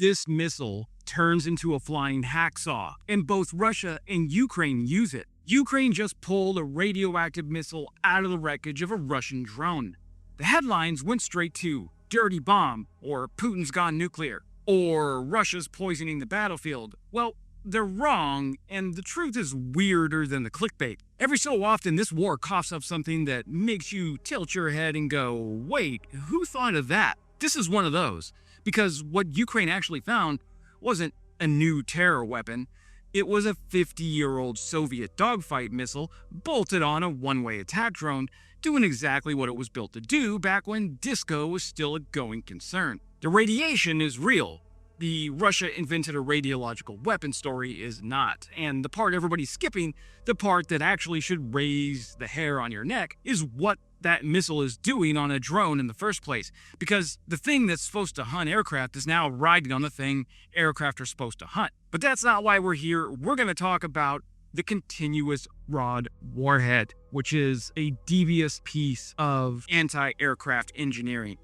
this missile turns into a flying hacksaw, and both Russia and Ukraine use it. Ukraine just pulled a radioactive missile out of the wreckage of a Russian drone. The headlines went straight to "Dirty Bomb," or "Putin's gone nuclear," or "Russia's poisoning the battlefield." Well, they're wrong, and the truth is weirder than the clickbait. Every so often, this war coughs up something that makes you tilt your head and go, wait, who thought of that? This is one of those, because what Ukraine actually found wasn't a new terror weapon. It was a 50-year-old Soviet dogfight missile bolted on a one-way attack drone, doing exactly what it was built to do back when disco was still a going concern. The radiation is real. The Russia invented a radiological weapon story is not, and the part everybody's skipping, the part that actually should raise the hair on your neck, is what that missile is doing on a drone in the first place, because the thing that's supposed to hunt aircraft is now riding on the thing aircraft are supposed to hunt. But that's not why we're here. We're going to talk about the continuous rod warhead, which is a devious piece of anti-aircraft engineering.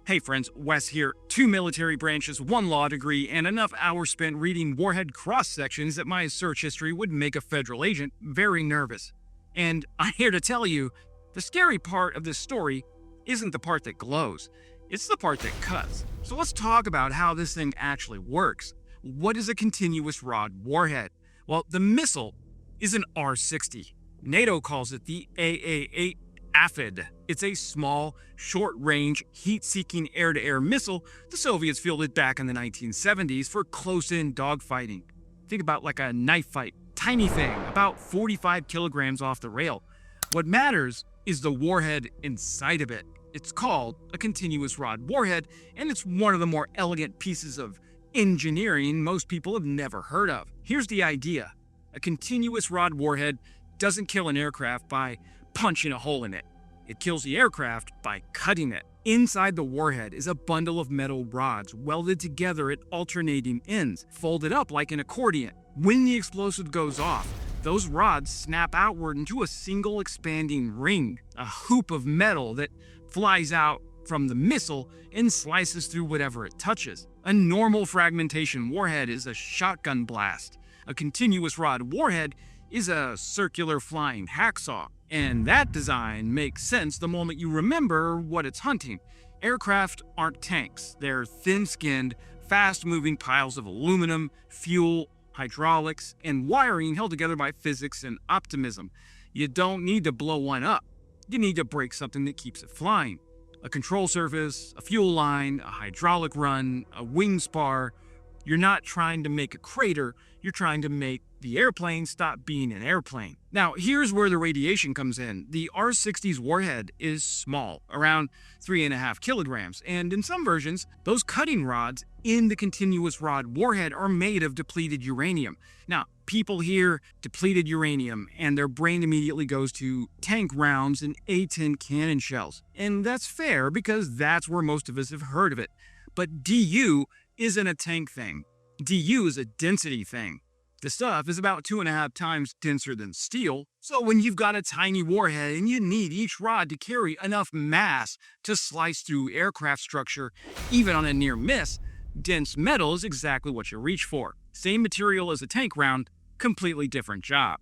Hey friends, Wes here. 2 military branches, 1 law degree, and enough hours spent reading warhead cross-sections that my search history would make a federal agent very nervous. And I'm here to tell you, the scary part of this story isn't the part that glows, it's the part that cuts. So let's talk about how this thing actually works. What is a continuous rod warhead? Well, the missile is an R-60. NATO calls it the AA-8 Aphid. It's a small, short-range, heat-seeking air-to-air missile the Soviets fielded back in the 1970s for close-in dogfighting. Think about like a knife fight. Tiny thing, about 45 kilograms off the rail. What matters is the warhead inside of it. It's called a continuous rod warhead, and it's one of the more elegant pieces of engineering most people have never heard of. Here's the idea. A continuous rod warhead doesn't kill an aircraft by punching a hole in it. It kills the aircraft by cutting it. Inside the warhead is a bundle of metal rods welded together at alternating ends, folded up like an accordion. When the explosive goes off, those rods snap outward into a single expanding ring, a hoop of metal that flies out from the missile and slices through whatever it touches. A normal fragmentation warhead is a shotgun blast. A continuous rod warhead is a circular flying hacksaw. And that design makes sense the moment you remember what it's hunting. Aircraft aren't tanks. They're thin-skinned, fast-moving piles of aluminum, fuel, hydraulics, and wiring held together by physics and optimism. You don't need to blow one up. You need to break something that keeps it flying. A control surface, a fuel line, a hydraulic run, a wing spar. You're not trying to make a crater, you're trying to make the airplane stop being an airplane. Now, here's where the radiation comes in. The R-60's warhead is small, around 3.5 kilograms, and in some versions, those cutting rods in the continuous rod warhead are made of depleted uranium. Now, people hear depleted uranium, and their brain immediately goes to tank rounds and A-10 cannon shells. And that's fair, because that's where most of us have heard of it. But DU isn't a tank thing. DU is a density thing. The stuff is about 2.5 times denser than steel, so when you've got a tiny warhead and you need each rod to carry enough mass to slice through aircraft structure, even on a near miss, dense metal is exactly what you reach for. Same material as a tank round, completely different job.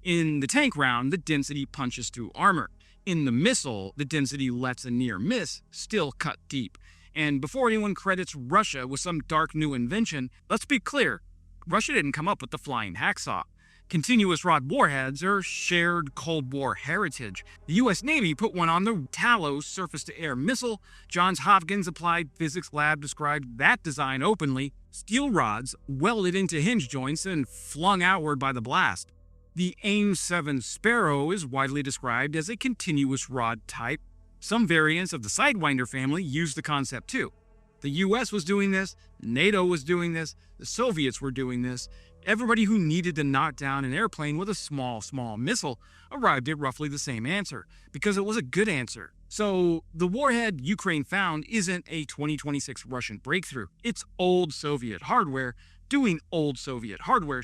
In the tank round, the density punches through armor. In the missile, the density lets a near miss still cut deep. And before anyone credits Russia with some dark new invention, let's be clear. Russia didn't come up with the flying hacksaw. Continuous rod warheads are shared Cold War heritage. The U.S. Navy put one on the Talos surface-to-air missile. Johns Hopkins Applied Physics Lab described that design openly. Steel rods welded into hinge joints and flung outward by the blast. The AIM-7 Sparrow is widely described as a continuous rod type. Some variants of the Sidewinder family use the concept too. The US was doing this, NATO was doing this, the Soviets were doing this. Everybody who needed to knock down an airplane with a small missile arrived at roughly the same answer, because it was a good answer. So the warhead Ukraine found isn't a 2026 Russian breakthrough. It's old Soviet hardware doing old Soviet hardware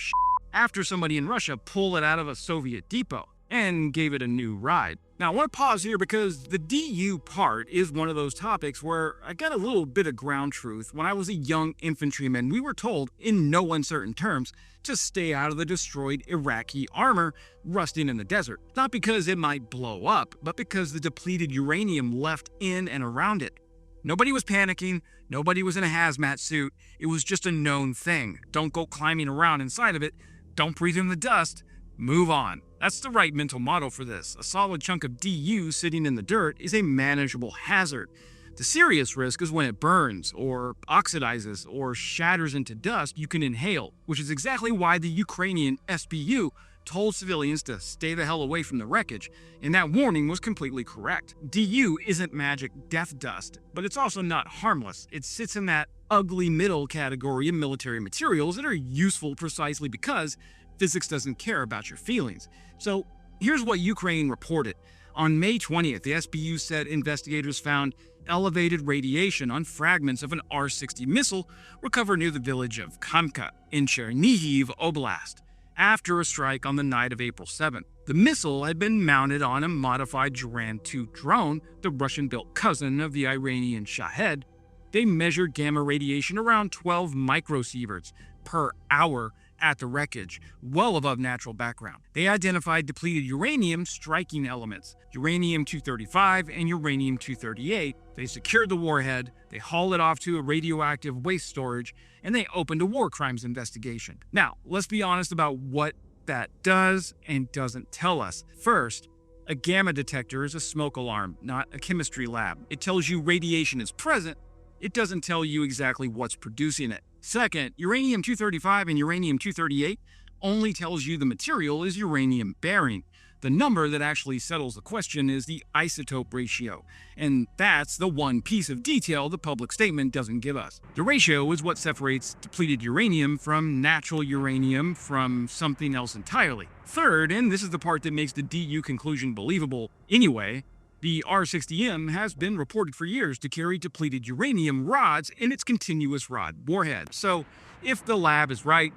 after somebody in Russia pulled it out of a Soviet depot and gave it a new ride. Now, I want to pause here because the DU part is one of those topics where I got a little bit of ground truth. When I was a young infantryman, we were told, in no uncertain terms, to stay out of the destroyed Iraqi armor rusting in the desert. Not because it might blow up, but because the depleted uranium left in and around it. Nobody was panicking, nobody was in a hazmat suit, it was just a known thing. Don't go climbing around inside of it, don't breathe in the dust, move on. That's the right mental model for this. A solid chunk of DU sitting in the dirt is a manageable hazard. The serious risk is when it burns, or oxidizes, or shatters into dust you can inhale, which is exactly why the Ukrainian SBU told civilians to stay the hell away from the wreckage, and that warning was completely correct. DU isn't magic death dust, but it's also not harmless. It sits in that ugly middle category of military materials that are useful precisely because physics doesn't care about your feelings. So here's what Ukraine reported. On May 20th, the SBU said investigators found elevated radiation on fragments of an R-60 missile recovered near the village of Kamka in Chernihiv Oblast after a strike on the night of April 7th. The missile had been mounted on a modified Duran-2 drone, the Russian-built cousin of the Iranian Shahed. They measured gamma radiation around 12 microsieverts per hour at the wreckage, well above natural background. They identified depleted uranium striking elements, uranium-235 and uranium-238. They secured the warhead, they hauled it off to a radioactive waste storage, and they opened a war crimes investigation. Now, let's be honest about what that does and doesn't tell us. First, a gamma detector is a smoke alarm, not a chemistry lab. It tells you radiation is present. It doesn't tell you exactly what's producing it. Second, uranium-235 and uranium-238 only tells you the material is uranium-bearing. The number that actually settles the question is the isotope ratio, and that's the one piece of detail the public statement doesn't give us. The ratio is what separates depleted uranium from natural uranium from something else entirely. Third, and this is the part that makes the DU conclusion believable anyway, the R-60M has been reported for years to carry depleted uranium rods in its continuous rod warhead. So, if the lab is right,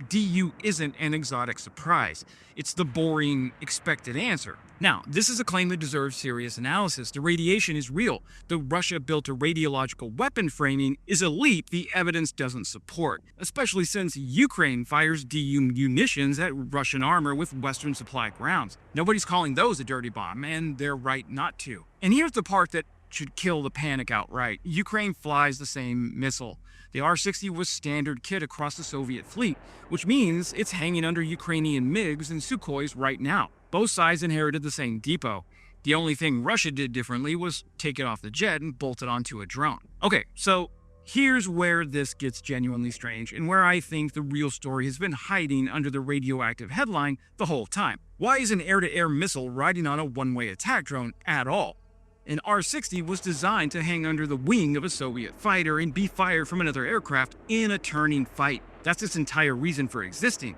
DU isn't an exotic surprise. It's the boring, expected answer. Now, this is a claim that deserves serious analysis. The radiation is real. The Russia-built a radiological weapon framing is a leap the evidence doesn't support, especially since Ukraine fires DU munitions at Russian armor with Western supply grounds. Nobody's calling those a dirty bomb, and they're right not to. And here's the part that should kill the panic outright. Ukraine flies the same missile. The R-60 was standard kit across the Soviet fleet, which means it's hanging under Ukrainian MiGs and Sukhois right now. Both sides inherited the same depot. The only thing Russia did differently was take it off the jet and bolt it onto a drone. Okay, so here's where this gets genuinely strange and where I think the real story has been hiding under the radioactive headline the whole time. Why is an air-to-air missile riding on a one-way attack drone at all? An R-60 was designed to hang under the wing of a Soviet fighter and be fired from another aircraft in a turning fight. That's its entire reason for existing.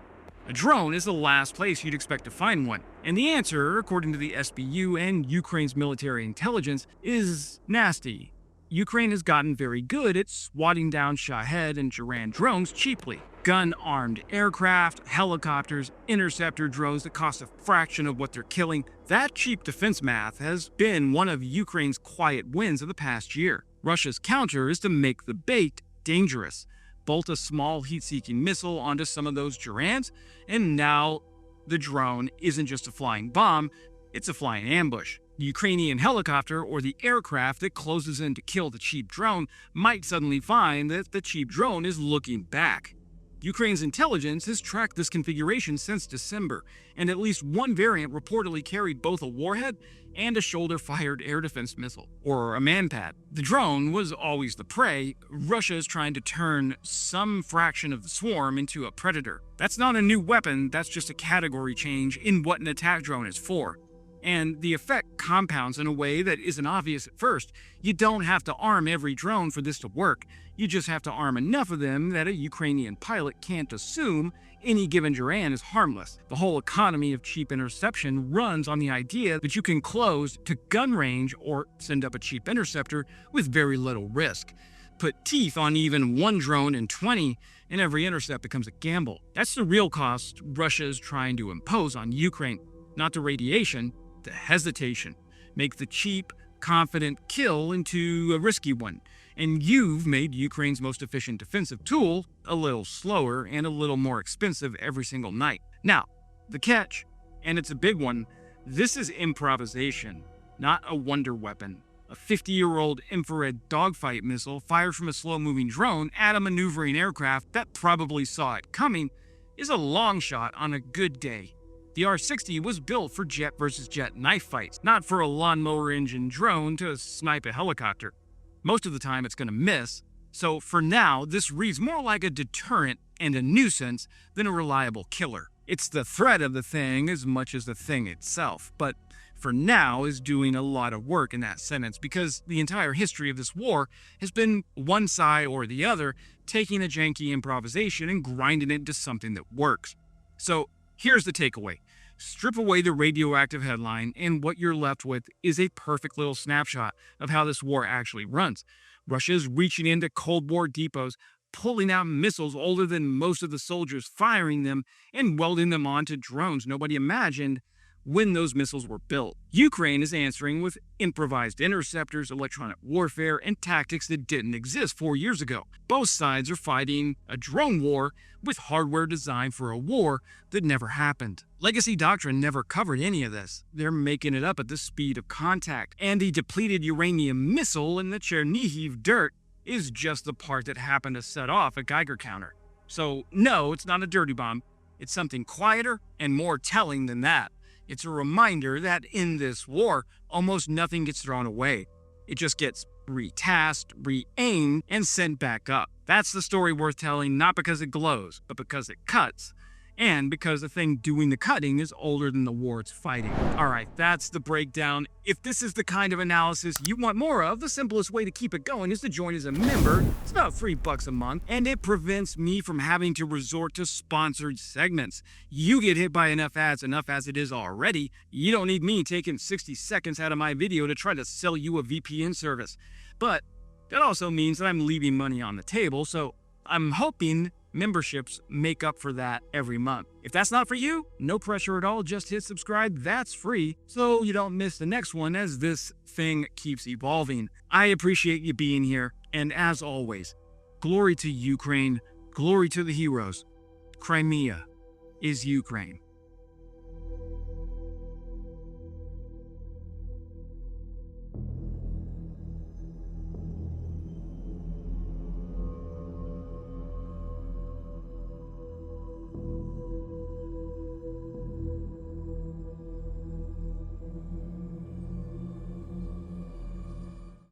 A drone is the last place you'd expect to find one. And the answer, according to the SBU and Ukraine's military intelligence, is nasty. Ukraine has gotten very good at swatting down Shahed and Duran drones cheaply. Gun-armed aircraft, helicopters, interceptor drones that cost a fraction of what they're killing. That cheap defense math has been one of Ukraine's quiet wins of the past year. Russia's counter is to make the bait dangerous. Bolt a small heat-seeking missile onto some of those Durans, and now the drone isn't just a flying bomb, it's a flying ambush. The Ukrainian helicopter or the aircraft that closes in to kill the cheap drone might suddenly find that the cheap drone is looking back. Ukraine's intelligence has tracked this configuration since December, and at least one variant reportedly carried both a warhead and a shoulder-fired air defense missile, or a manpad. The drone was always the prey. Russia is trying to turn some fraction of the swarm into a predator. That's not a new weapon, that's just a category change in what an attack drone is for. And the effect compounds in a way that isn't obvious at first. You don't have to arm every drone for this to work. You just have to arm enough of them that a Ukrainian pilot can't assume any given Duran is harmless. The whole economy of cheap interception runs on the idea that you can close to gun range or send up a cheap interceptor with very little risk. Put teeth on even one drone in 20, and every intercept becomes a gamble. That's the real cost Russia is trying to impose on Ukraine. Not the radiation, the hesitation. Make the cheap, confident kill into a risky one. And you've made Ukraine's most efficient defensive tool a little slower and a little more expensive every single night. Now, the catch, and it's a big one, this is improvisation, not a wonder weapon. A 50-year-old infrared dogfight missile fired from a slow-moving drone at a maneuvering aircraft that probably saw it coming is a long shot on a good day. The R-60 was built for jet versus jet knife fights, not for a lawnmower engine drone to snipe a helicopter. Most of the time it's going to miss, so for now this reads more like a deterrent and a nuisance than a reliable killer. It's the threat of the thing as much as the thing itself, but for now is doing a lot of work in that sentence because the entire history of this war has been one side or the other taking a janky improvisation and grinding it into something that works. So here's the takeaway. Strip away the radioactive headline and what you're left with is a perfect little snapshot of how this war actually runs. Russia is reaching into Cold War depots, pulling out missiles older than most of the soldiers firing them and welding them onto drones nobody imagined when those missiles were built. Ukraine is answering with improvised interceptors, electronic warfare, and tactics that didn't exist 4 years ago. Both sides are fighting a drone war with hardware designed for a war that never happened. Legacy doctrine never covered any of this. They're making it up at the speed of contact. And the depleted uranium missile in the Chernihiv dirt is just the part that happened to set off a Geiger counter. So no, it's not a dirty bomb. It's something quieter and more telling than that. It's a reminder that in this war, almost nothing gets thrown away. It just gets retasked, re-aimed, and sent back up. That's the story worth telling, not because it glows, but because it cuts. And because the thing doing the cutting is older than the war it's fighting. Alright, that's the breakdown. If this is the kind of analysis you want more of, the simplest way to keep it going is to join as a member. It's about $3 a month, and it prevents me from having to resort to sponsored segments. You get hit by enough ads enough as it is already. You don't need me taking 60 seconds out of my video to try to sell you a VPN service. But that also means that I'm leaving money on the table, so I'm hoping memberships make up for that every month. If that's not for you, no pressure at all, just hit subscribe, that's free, so you don't miss the next one as this thing keeps evolving. I appreciate you being here, and as always, glory to Ukraine, glory to the heroes. Crimea is Ukraine.